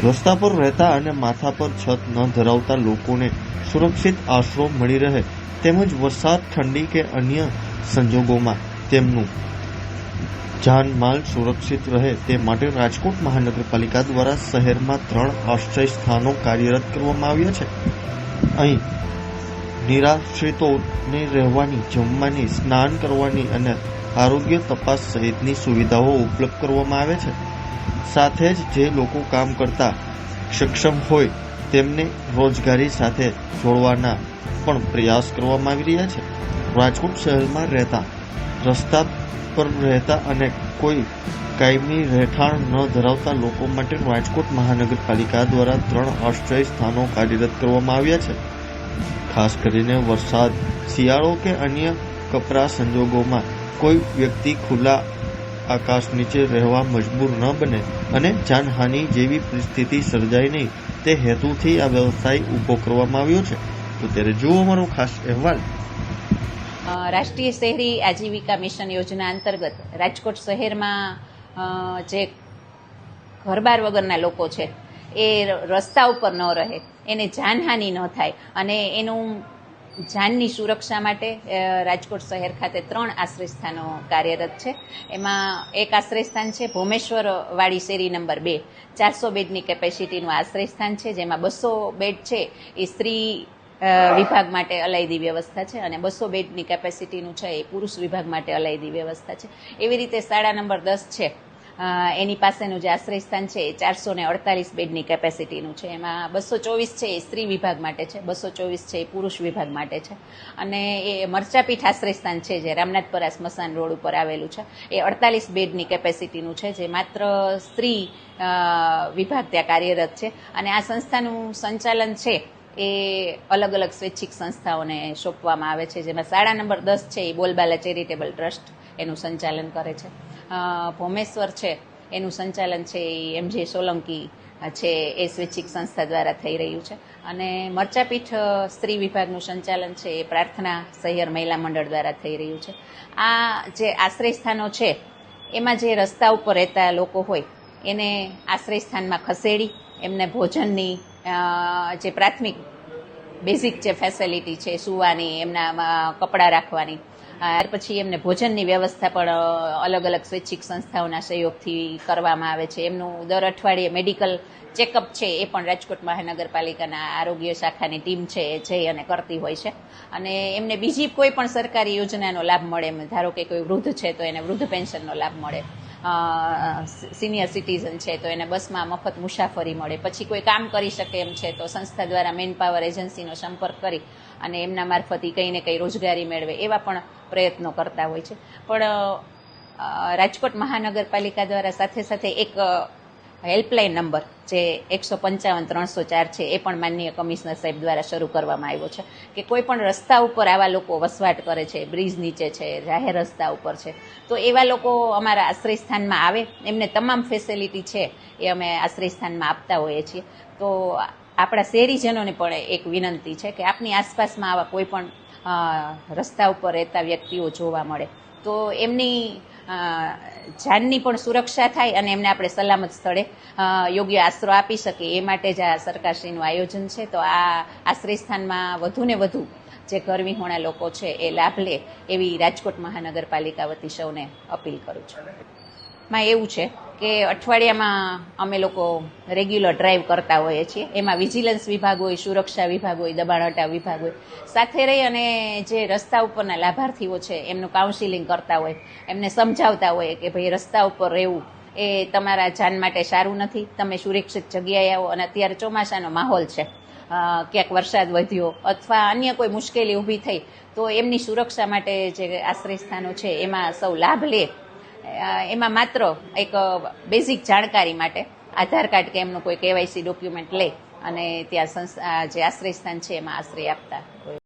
રસ્તા પર રહેતા અને માથા પર છત ન ધરાવતા લોકોને સુરક્ષિત આશરો મળી રહે તેમજ વરસાદ, ઠંડી કે અન્ય સંજોગોમાં તેમનું જાનમાલ સુરક્ષિત રહે તે માટે રાજકોટ મહાનગરપાલિકા દ્વારા શહેરમાં 3 આશ્રય સ્થાનો કાર્યરત કરવામાં આવ્યા છે. અહીં નિરાશ્રિતોને રહેવાની, જમવાની, સ્નાન કરવાની અને આરોગ્ય તપાસ સહિતની સુવિધાઓ ઉપલબ્ધ કરવામાં આવે છે. સાથે જ જે લોકો કામ કરતા સક્ષમ હોય તેમને રોજગારી સાથે જોડવાના પણ પ્રયાસ કરવામાં આવી રહ્યા છે. રાજકોટ શહેરમાં રહેતા, રસ્તા પર રહેતા અને કોઈ કાયમી રહેઠાણ ન ધરાવતા લોકો માટે રાજકોટ મહાનગરપાલિકા દ્વારા 3 આશ્રય સ્થાનો કાર્યરત કરવામાં આવ્યા છે. ખાસ કરીને વરસાદ, શિયાળો કે અન્ય કપરા સંજોગોમાં કોઈ વ્યક્તિ ખુલ્લા આકાશ નીચે રહેવા મજબૂર ન બને અને જાનહાનિ જેવી પરિસ્થિતિ સર્જાય નહીં તે હેતુથી આ વ્યવસાય ઊભો કરવામાં આવ્યો છે. તો ત્યારે જુઓ અમારો ખાસ અહેવાલ. રાષ્ટ્રીય શહેરી આજીવિકા મિશન યોજના અંતર્ગત રાજકોટ શહેરમાં જે ઘરબાર વગરના લોકો છે એ રસ્તા ઉપર ન રહે, એને જાનહાનિ ન થાય અને એનું જાનની સુરક્ષા માટે રાજકોટ શહેર ખાતે 3 આશ્રય સ્થાનો કાર્યરત છે. એમાં એક આશ્રય સ્થાન છે ભોમેશ્વર વાડી શેરી નંબર 2, 400 બેડની કેપેસિટીનું આશ્રય સ્થાન છે, જેમાં 200 બેડ છે એ સ્ત્રી વિભાગ માટે અલાયદી વ્યવસ્થા છે અને 200 બેડની કેપેસિટીનું છે એ પુરુષ વિભાગ માટે અલાયદી વ્યવસ્થા છે. એવી રીતે શાળા નંબર 10 છે એની પાસેનું જે આશ્રય સ્થાન છે એ 448 બેડની કેપેસિટીનું છે. એમાં 224 છે એ સ્ત્રી વિભાગ માટે છે, 224 છે એ પુરુષ વિભાગ માટે છે. અને એ મરચાપીઠ આશ્રય સ્થાન છે જે રામનાથપરા સ્મશાન રોડ ઉપર આવેલું છે એ 48 બેડની કેપેસિટીનું છે, જે માત્ર સ્ત્રી વિભાગ ત્યાં કાર્યરત છે. અને આ સંસ્થાનું સંચાલન છે એ અલગ અલગ સ્વૈચ્છિક સંસ્થાઓને સોંપવામાં આવે છે, જેમાં શાળા નંબર 10 છે એ બોલબાલા ચેરિટેબલ ટ્રસ્ટ એનું સંચાલન કરે છે. ભોમેશ્વર છે એનું સંચાલન છે એ એમજે સોલંકી છે એ સ્વૈચ્છિક સંસ્થા દ્વારા થઈ રહ્યું છે. અને મરચાપીઠ સ્ત્રી વિભાગનું સંચાલન છે એ પ્રાર્થના સહિયર મહિલા મંડળ દ્વારા થઈ રહ્યું છે. આ જે આશ્રય સ્થાનો છે એમાં જે રસ્તા ઉપર રહેતા લોકો હોય એને આશ્રય સ્થાનમાં ખસેડી એમને ભોજનની જે પ્રાથમિક બેઝિક જે ફેસિલિટી છે, સૂવાની, એમના કપડાં રાખવાની, પછી એમને ભોજનની વ્યવસ્થા પણ અલગ અલગ સ્વૈચ્છિક સંસ્થાઓના સહયોગથી કરવામાં આવે છે. એમનું દર અઠવાડિયે મેડિકલ ચેકઅપ છે એ પણ રાજકોટ મહાનગરપાલિકાના આરોગ્ય શાખાની ટીમ છે એ જઈ અને કરતી હોય છે. અને એમને બીજી કોઈ પણ સરકારી યોજનાનો લાભ મળે, ધારો કે કોઈ વૃદ્ધ છે તો એને વૃદ્ધ પેન્શનનો લાભ મળે, સિનિયર સિટીઝન છે તો એને બસમાં મફત મુસાફરી મળે, પછી કોઈ કામ કરી શકે એમ છે તો સંસ્થા દ્વારા મેન પાવર એજન્સીનો સંપર્ક કરી અને એમના મારફતી કંઈ ને કંઈ રોજગારી મેળવે એવા પણ પ્રયત્નો કરતા હોય છે. પણ રાજકોટ મહાનગરપાલિકા દ્વારા સાથે સાથે એક હેલ્પલાઇન નંબર જે 155-304 છે એ પણ માનનીય કમિશનર સાહેબ દ્વારા શરૂ કરવામાં આવ્યો છે કે કોઈ પણ રસ્તા ઉપર આવા લોકો વસવાટ કરે છે, બ્રિજ નીચે છે, જાહેર રસ્તા ઉપર છે, તો એવા લોકો અમારા આશ્રય સ્થાનમાં આવે, એમને તમામ ફેસિલિટી છે એ અમે આશ્રય સ્થાનમાં આપતા હોઈએ છીએ. તો આપણા શહેરીજનોને પણ એક વિનંતી છે કે આપની આસપાસમાં આવા કોઈ પણ રસ્તા ઉપર રહેતા વ્યક્તિઓ જોવા મળે તો એમની જાનની પણ સુરક્ષા થાય અને એમને આપણે સલામત સ્થળે યોગ્ય આશરો આપી શકીએ એ માટે જ આ સરકારશ્રીનું આયોજન છે. તો આ આશ્રય સ્થાનમાં વધુને વધુ જે ઘર વિહોણા લોકો છે એ લાભ લે એવી રાજકોટ મહાનગરપાલિકા વતી સૌને અપીલ કરું છું. માં એવું છે કે અઠવાડિયામાં અમે લોકો રેગ્યુલર ડ્રાઈવ કરતા હોઈએ છીએ. એમાં વિજિલન્સ વિભાગ હોય, સુરક્ષા વિભાગ હોય, દબાણ હટાવ વિભાગ હોય, સાથે રહી અને જે રસ્તા ઉપરના લાભાર્થીઓ છે એમનું કાઉન્સિલિંગ કરતા હોય, એમને સમજાવતા હોય કે ભાઈ રસ્તા ઉપર રહેવું એ તમારા જાન માટે સારું નથી, તમે સુરક્ષિત જગ્યાએ આવો. અને અત્યારે ચોમાસાનો માહોલ છે, ક્યાંક વરસાદ વધ્યો અથવા અન્ય કોઈ મુશ્કેલી ઊભી થઈ તો એમની સુરક્ષા માટે જે આશ્રય સ્થાનો છે એમાં સૌ લાભ લે. એમાં માત્ર એક બેઝિક જાણકારી માટે આધાર કાર્ડ કે એમનું કોઈ KYC ડોક્યુમેન્ટ લે અને ત્યાં જે આશ્રય સ્થાન છે એમાં આશ્રય આપતા હોય.